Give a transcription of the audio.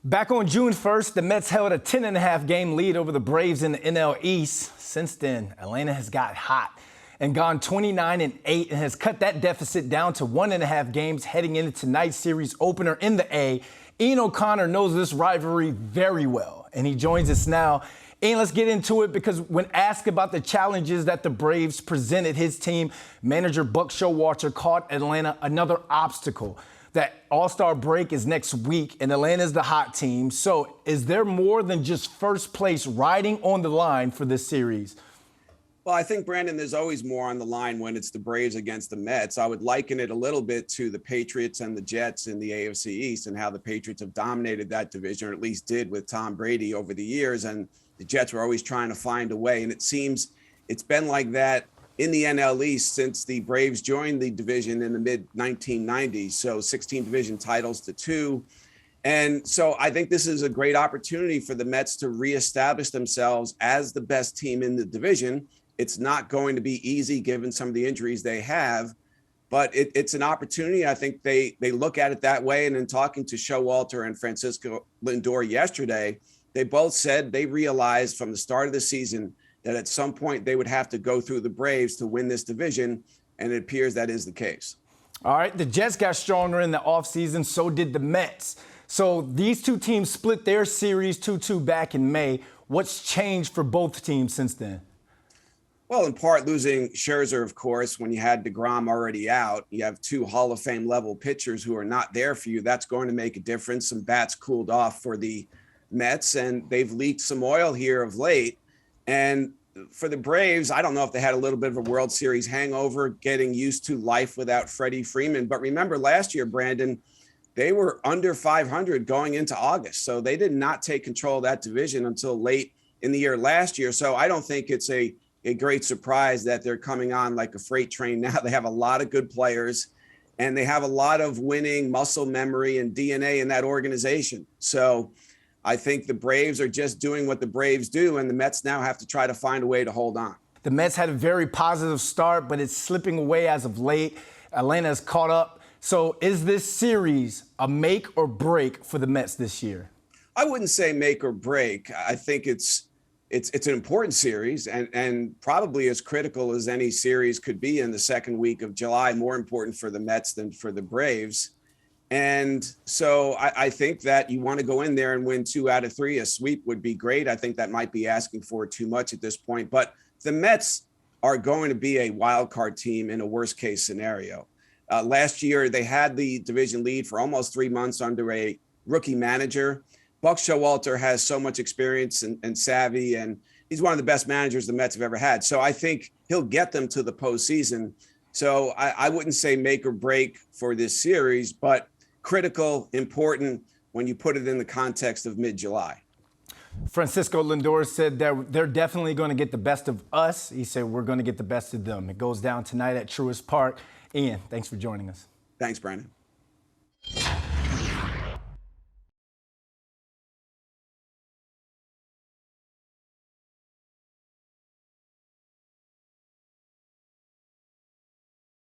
Back on June 1st, the Mets held a 10.5 game lead over the Braves in the NL East. Since then, Atlanta has got hot and gone 29-8 and has cut that deficit down to 1.5 games heading into tonight's series opener in the A. Ian O'Connor knows this rivalry very well, and he joins us now. Ian, let's get into it, because when asked about the challenges that the Braves presented his team, manager Buck Showalter called Atlanta another obstacle. That All-Star break is next week, and Atlanta's the hot team. So is there more than just first place riding on the line for this series? Well, I think, Brandon, there's always more on the line when it's the Braves against the Mets. I would liken it a little bit to the Patriots and the Jets in the AFC East, and how the Patriots have dominated that division, or at least did with Tom Brady over the years. And the Jets were always trying to find a way. And it seems it's been like that in the NL East since the Braves joined the division in the mid-1990s. So 16 division titles to 2. And so I think this is a great opportunity for the Mets to reestablish themselves as the best team in the division. It's not going to be easy given some of the injuries they have, but it's an opportunity. I think they look at it that way. And in talking to Showalter and Francisco Lindor yesterday, they both said they realized from the start of the season that at some point they would have to go through the Braves to win this division, and it appears that is the case. All right, the Jets got stronger in the offseason, so did the Mets. So these two teams split their series 2-2 back in May. What's changed for both teams since then? Well, in part, losing Scherzer, of course, when you had DeGrom already out. You have two Hall of Fame level pitchers who are not there for you. That's going to make a difference. Some bats cooled off for the Mets, and they've leaked some oil here of late. And for the Braves, I don't know if they had a little bit of a World Series hangover, getting used to life without Freddie Freeman. But remember last year, Brandon, they were under 500 going into August. So they did not take control of that division until late in the year last year. So I don't think it's a great surprise that they're coming on like a freight train now. They have a lot of good players, and they have a lot of winning muscle memory and DNA in that organization. So I think the Braves are just doing what the Braves do, and the Mets now have to try to find a way to hold on. The Mets had a very positive start, but it's slipping away as of late. Atlanta's caught up. So is this series a make or break for the Mets this year? I wouldn't say make or break. I think it's an important series, and probably as critical as any series could be in the second week of July, more important for the Mets than for the Braves. And so I think that you want to go in there and win 2 out of 3. A sweep would be great. I think that might be asking for too much at this point. But the Mets are going to be a wild card team in a worst case scenario. Last year, they had the division lead for almost 3 months under a rookie manager. Buck Showalter has so much experience and savvy, and he's one of the best managers the Mets have ever had. So I think he'll get them to the postseason. So I wouldn't say make or break for this series, but critical, important when you put it in the context of mid-July. Francisco Lindor said that they're definitely going to get the best of us. He said we're going to get the best of them. It goes down tonight at Truist Park. Ian, thanks for joining us. Thanks, Brandon.